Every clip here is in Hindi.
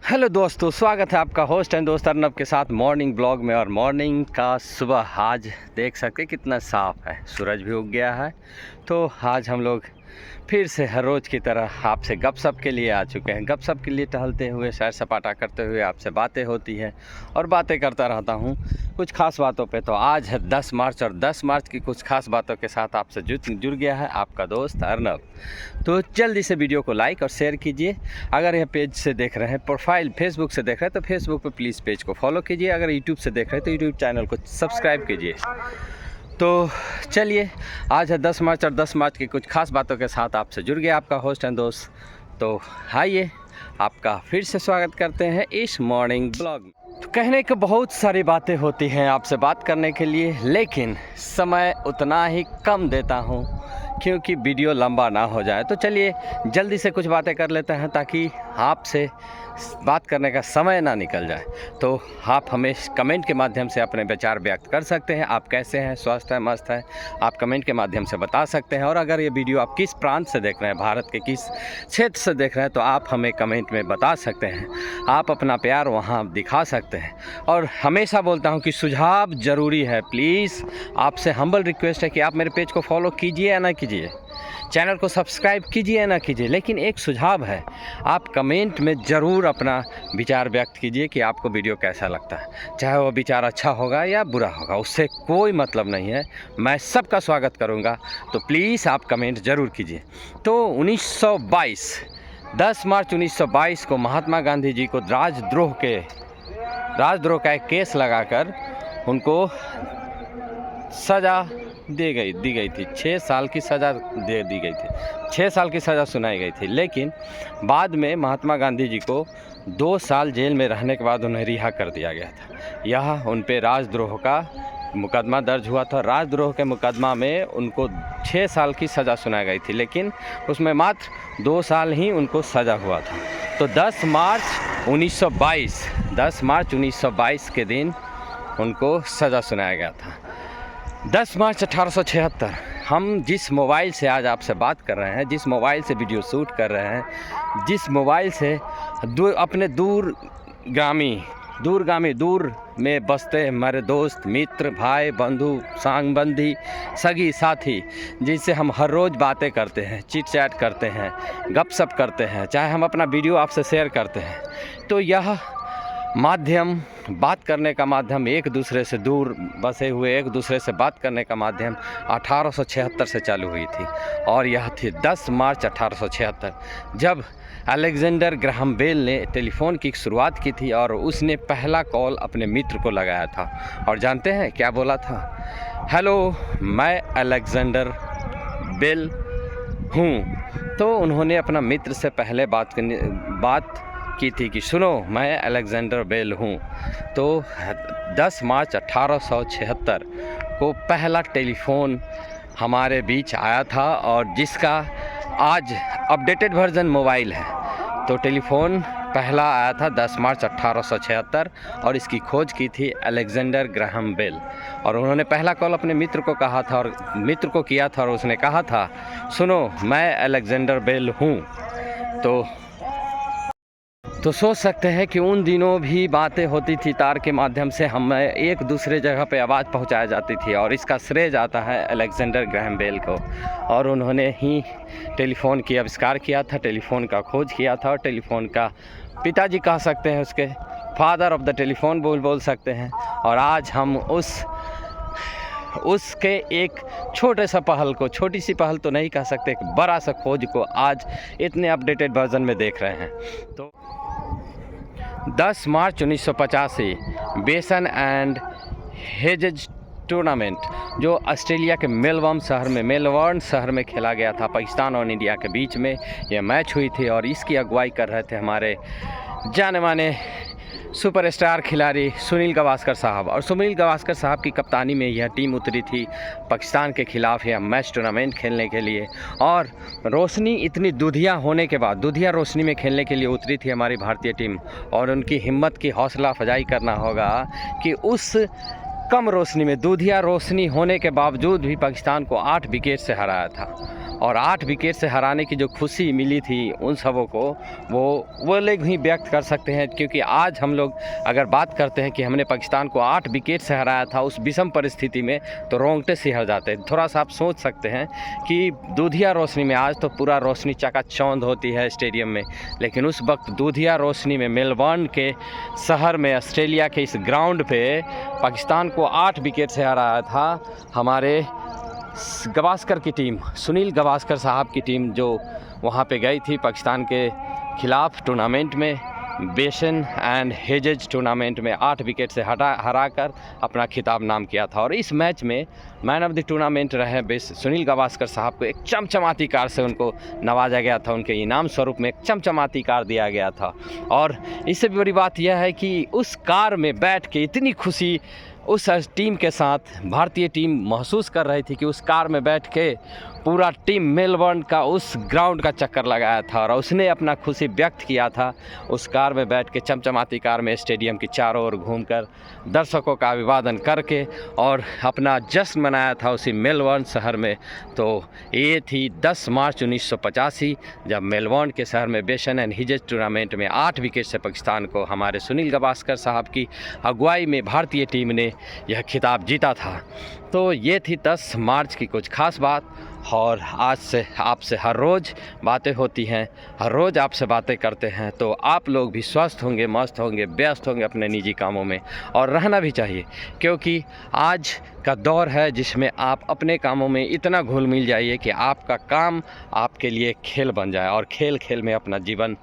हेलो दोस्तों, स्वागत है आपका होस्ट एंड दोस्त अर्नब के साथ मॉर्निंग ब्लॉग में। और मॉर्निंग का सुबह आज देख सकते हैं कितना साफ़ है, सूरज भी उग गया है। तो आज हम लोग फिर से हर रोज़ की तरह आपसे गपशप के लिए आ चुके हैं। गपशप के लिए टहलते हुए, सैर सपाटा करते हुए आपसे बातें होती हैं और बातें करता रहता हूँ कुछ ख़ास बातों पे। तो आज है 10 मार्च और 10 मार्च की कुछ ख़ास बातों के साथ आपसे जुड़ गया है आपका दोस्त अर्नब। तो जल्दी से वीडियो को लाइक और शेयर कीजिए। अगर यह पेज से देख रहे हैं, प्रोफाइल फेसबुक से देख रहे हैं तो फेसबुक पे प्लीज़ पेज को फॉलो कीजिए। अगर यूट्यूब से देख रहे हैं तो यूट्यूब चैनल को सब्सक्राइब कीजिए। तो चलिए, आज है 10 मार्च और 10 मार्च की कुछ खास बातों के साथ आपसे जुड़ गया आपका होस्ट एंड दोस्त। तो आइए, आपका फिर से स्वागत करते हैं इस मॉर्निंग ब्लॉग में। तो कहने को बहुत सारी बातें होती हैं आपसे बात करने के लिए, लेकिन समय उतना ही कम देता हूँ क्योंकि वीडियो लंबा ना हो जाए। तो चलिए जल्दी से कुछ बातें कर लेते हैं ताकि आपसे बात करने का समय ना निकल जाए। तो आप हमें कमेंट के माध्यम से अपने विचार व्यक्त कर सकते हैं। आप कैसे हैं, स्वस्थ हैं, मस्त हैं, आप कमेंट के माध्यम से बता सकते हैं। और अगर ये वीडियो आप किस प्रांत से देख रहे हैं, भारत के किस क्षेत्र से देख रहे हैं, तो आप हमें कमेंट में बता सकते हैं। आप अपना प्यार वहाँ दिखा सकते हैं। और हमेशा बोलता हूँ कि सुझाव ज़रूरी है। प्लीज़ आपसे हम्बल रिक्वेस्ट है कि आप मेरे पेज को फॉलो कीजिए या ना कीजिए, चैनल को सब्सक्राइब कीजिए या ना कीजिए, लेकिन एक सुझाव है, आप कमेंट में ज़रूर अपना विचार व्यक्त कीजिए कि आपको वीडियो कैसा लगता है। चाहे वो विचार अच्छा होगा या बुरा होगा, उससे कोई मतलब नहीं है, मैं सबका स्वागत करूंगा। तो प्लीज़ आप कमेंट ज़रूर कीजिए। तो 10 मार्च 1922 को महात्मा गांधी जी को राजद्रोह का एक केस लगाकर उनको सज़ा दी गई थी। 6 साल की सज़ा दी गई थी, 6 साल की सज़ा सुनाई गई थी। लेकिन बाद में महात्मा गांधी जी को 2 साल जेल में रहने के बाद उन्हें रिहा कर दिया गया था। यह उन पे राजद्रोह का मुकदमा दर्ज हुआ था। राजद्रोह के मुकदमा में उनको 6 साल की सज़ा सुनाई गई थी, लेकिन उसमें मात्र 2 साल ही उनको सज़ा हुआ था। तो 10 मार्च 1922 के दिन उनको सज़ा सुनाया गया था। 10 मार्च 1876, हम जिस मोबाइल से आज आपसे बात कर रहे हैं, जिस मोबाइल से वीडियो शूट कर रहे हैं, जिस मोबाइल से अपने दूर में बसते हमारे दोस्त, मित्र, भाई, बंधु, संबंधी, सगी साथी, जिनसे हम हर रोज़ बातें करते हैं, चिट चैट करते हैं, गपशप करते हैं, चाहे हम अपना वीडियो आपसे शेयर करते हैं, तो यह माध्यम, बात करने का माध्यम, एक दूसरे से दूर बसे हुए एक दूसरे से बात करने का माध्यम 1876 से चालू हुई थी। और यह थी 10 मार्च 1876, जब अलेक्जेंडर ग्राहम बेल ने टेलीफोन की शुरुआत की थी और उसने पहला कॉल अपने मित्र को लगाया था। और जानते हैं क्या बोला था? हेलो, मैं अलेक्जेंडर बेल हूँ। तो उन्होंने अपना मित्र से पहले बात की थी कि सुनो, मैं अलेक्जेंडर बेल हूँ। तो 10 मार्च 1876 को पहला टेलीफोन हमारे बीच आया था, और जिसका आज अपडेटेड वर्जन मोबाइल है। तो टेलीफोन पहला आया था 10 मार्च 1876 और इसकी खोज की थी अलेक्जेंडर ग्राहम बेल। और उन्होंने पहला कॉल अपने मित्र को किया था और उसने कहा था, सुनो, मैं अलेक्जेंडर बेल हूँ। तो सोच सकते हैं कि उन दिनों भी बातें होती थी तार के माध्यम से, हमें एक दूसरे जगह पे आवाज़ पहुंचाई जाती थी, और इसका श्रेय जाता है अलेक्जेंडर ग्राहम बेल को। और उन्होंने ही टेलीफोन की आविष्कार किया था, टेलीफोन का खोज किया था, और टेलीफोन का पिताजी कह सकते हैं, उसके फादर ऑफ द टेलीफोन बोल सकते हैं। और आज हम उसके एक छोटी सी पहल तो नहीं कह सकते, एक बड़ा सा खोज को आज इतने अपडेटेड वर्जन में देख रहे हैं। तो 10 मार्च 1985 बेसन एंड हेजेज टूर्नामेंट, जो ऑस्ट्रेलिया के मेलबर्न शहर में खेला गया था, पाकिस्तान और इंडिया के बीच में यह मैच हुई थी। और इसकी अगुवाई कर रहे थे हमारे जाने माने सुपरस्टार खिलाड़ी सुनील गावस्कर साहब। और सुनील गावस्कर साहब की कप्तानी में यह टीम उतरी थी पाकिस्तान के खिलाफ यह मैच टूर्नामेंट खेलने के लिए। और रोशनी इतनी दुधिया होने के बाद, दुधिया रोशनी में खेलने के लिए उतरी थी हमारी भारतीय टीम। और उनकी हिम्मत की हौसला अफजाई करना होगा कि उस कम रोशनी में, दुधिया रोशनी होने के बावजूद भी पाकिस्तान को 8 विकेट से हराया था। और 8 विकेट से हराने की जो खुशी मिली थी उन सबों को वो लोग ही व्यक्त कर सकते हैं। क्योंकि आज हम लोग अगर बात करते हैं कि हमने पाकिस्तान को 8 विकेट से हराया था उस विषम परिस्थिति में, तो रोंगटे सिहर जाते हैं। थोड़ा सा आप सोच सकते हैं कि दूधिया रोशनी में, आज तो पूरा रोशनी चकाचौंध होती है स्टेडियम में, लेकिन उस वक्त दूधिया रोशनी में मेलबर्न के शहर में ऑस्ट्रेलिया के इस ग्राउंड पे पाकिस्तान को 8 विकेट से हराया था हमारे गवास्कर की टीम, सुनील गवास्कर साहब की टीम, जो वहाँ पे गई थी पाकिस्तान के खिलाफ टूर्नामेंट में, बेसन एंड हेजेज टूर्नामेंट में 8 विकेट से हराकर अपना खिताब नाम किया था। और इस मैच में मैन ऑफ द टूर्नामेंट रहे सुनील गवास्कर साहब को एक चमचमाती कार से उनको नवाजा गया था, उनके इनाम स्वरूप में एक चमचमाती कार दिया गया था। और इससे भी बड़ी बात यह है कि उस कार में बैठ के इतनी खुशी उस टीम के साथ भारतीय टीम महसूस कर रही थी कि उस कार में बैठ के पूरा टीम मेलबर्न का उस ग्राउंड का चक्कर लगाया था और उसने अपना खुशी व्यक्त किया था उस कार में बैठ के, चमचमाती कार में स्टेडियम के चारों ओर घूमकर दर्शकों का अभिवादन करके और अपना जश्न मनाया था उसी मेलबर्न शहर में। तो ये थी 10 मार्च 1985 जब मेलबर्न के शहर में बेसन एंड हेजेज टूर्नामेंट में 8 विकेट से पाकिस्तान को हमारे सुनील गवास्कर साहब की अगुवाई में भारतीय टीम ने यह खिताब जीता था। तो ये थी 10 मार्च की कुछ खास बात। और आज से आपसे हर रोज़ बातें होती हैं, हर रोज़ आपसे बातें करते हैं, तो आप लोग भी स्वस्थ होंगे, मस्त होंगे, व्यस्त होंगे अपने निजी कामों में, और रहना भी चाहिए। क्योंकि आज का दौर है जिसमें आप अपने कामों में इतना घुल मिल जाइए कि आपका काम आपके लिए खेल बन जाए, और खेल खेल में अपना जीवन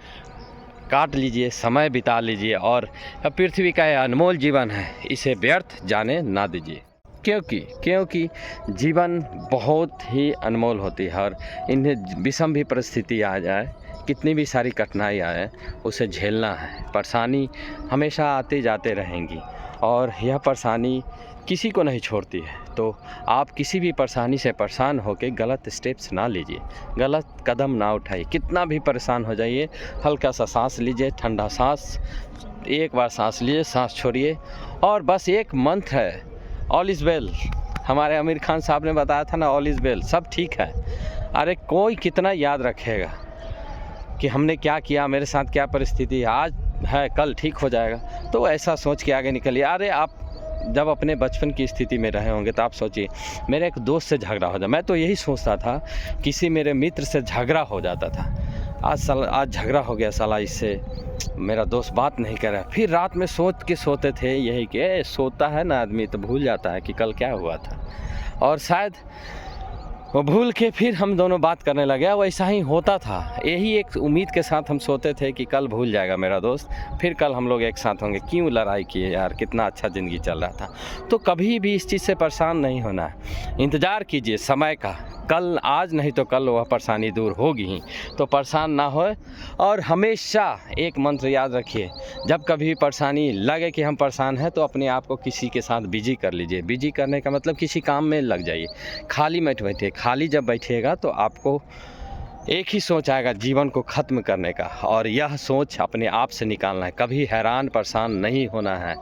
काट लीजिए, समय बिता लीजिए। और पृथ्वी का यह अनमोल जीवन है, इसे व्यर्थ जाने ना दीजिए। क्योंकि जीवन बहुत ही अनमोल होती है, और इन्हें विषम भी परिस्थिति आ जाए, कितनी भी सारी कठिनाई आए, उसे झेलना है। परेशानी हमेशा आते जाते रहेंगी और यह परेशानी किसी को नहीं छोड़ती है। तो आप किसी भी परेशानी से परेशान होकर गलत स्टेप्स ना लीजिए, गलत कदम ना उठाइए। कितना भी परेशान हो जाइए, हल्का सा सांस लीजिए, ठंडा सांस, एक बार सांस लीजिए, सांस छोड़िए, और बस एक मंत्र है, ऑल इज़ वेल। हमारे आमिर खान साहब ने बताया था ना, ऑल इज़ वेल, सब ठीक है। अरे कोई कितना याद रखेगा कि हमने क्या किया, मेरे साथ क्या परिस्थिति है, आज है कल ठीक हो जाएगा। तो ऐसा सोच के आगे निकलिए। अरे आप जब अपने बचपन की स्थिति में रहे होंगे तो आप सोचिए, मेरे एक दोस्त से झगड़ा हो जाए, मैं तो यही सोचता था किसी मेरे मित्र से झगड़ा हो जाता था, आज झगड़ा हो गया साला इससे, मेरा दोस्त बात नहीं कर रहा। फिर रात में सोच के सोते थे यही कि सोता है ना आदमी तो भूल जाता है कि कल क्या हुआ था, और शायद वो भूल के फिर हम दोनों बात करने लगे। वैसा ही होता था, यही एक उम्मीद के साथ हम सोते थे कि कल भूल जाएगा मेरा दोस्त, फिर कल हम लोग एक साथ होंगे। क्यों लड़ाई किए यार, कितना अच्छा ज़िंदगी चल रहा था। तो कभी भी इस चीज़ से परेशान नहीं होना है, इंतज़ार कीजिए समय का, कल आज नहीं तो कल वह परेशानी दूर होगी ही। तो परेशान ना हो, और हमेशा एक मंत्र याद रखिए, जब कभी परेशानी लगे कि हम परेशान हैं तो अपने आप को किसी के साथ बिजी कर लीजिए। बिजी करने का मतलब किसी काम में लग जाइए, खाली मत बैठिए। खाली जब बैठिएगा तो आपको एक ही सोच आएगा जीवन को ख़त्म करने का, और यह सोच अपने आप से निकालना है, कभी हैरान परेशान नहीं होना है।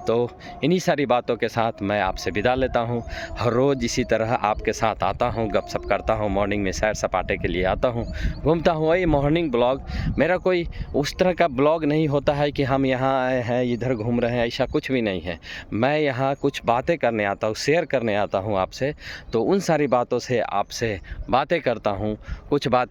तो इन्हीं सारी बातों के साथ मैं आपसे विदा लेता हूँ। हर रोज़ इसी तरह आपके साथ आता हूँ, गपशप करता हूँ, मॉर्निंग में सैर सपाटे के लिए आता हूँ, घूमता हूँ। वही मॉर्निंग ब्लॉग, मेरा कोई उस तरह का ब्लॉग नहीं होता है कि हम यहाँ आए हैं इधर घूम रहे हैं, ऐसा कुछ भी नहीं है। मैं यहाँ कुछ बातें करने आता हूँ, शेयर करने आता हूँ आपसे, तो उन सारी बातों से आपसे बातें करता हूँ। कुछ बातें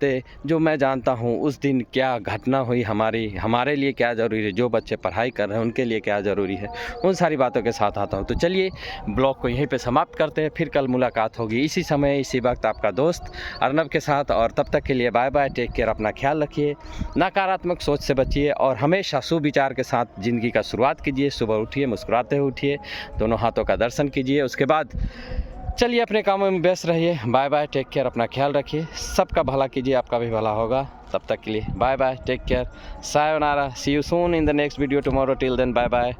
जो मैं जानता हूँ उस दिन क्या घटना हुई, हमारे लिए क्या ज़रूरी है, जो बच्चे पढ़ाई कर रहे हैं उनके लिए क्या ज़रूरी है, उन सारी बातों के साथ आता हूँ। तो चलिए ब्लॉग को यहीं पे समाप्त करते हैं, फिर कल मुलाकात होगी इसी समय इसी वक्त आपका दोस्त अर्नब के साथ। और तब तक के लिए बाय बाय, टेक केयर, अपना ख्याल रखिए, नकारात्मक सोच से बचिए, और हमेशा सुविचार के साथ ज़िंदगी का शुरुआत कीजिए। सुबह उठिए, मुस्कुराते हुए उठिए, दोनों हाथों का दर्शन कीजिए, उसके बाद चलिए अपने कामों में व्यस्त रहिए। बाय बाय, टेक केयर, अपना ख्याल रखिए, सबका भला कीजिए, आपका भी भला होगा। तब तक के लिए बाय बाय, टेक केयर, सायोनारा, see you soon in the next video tomorrow, till then bye bye.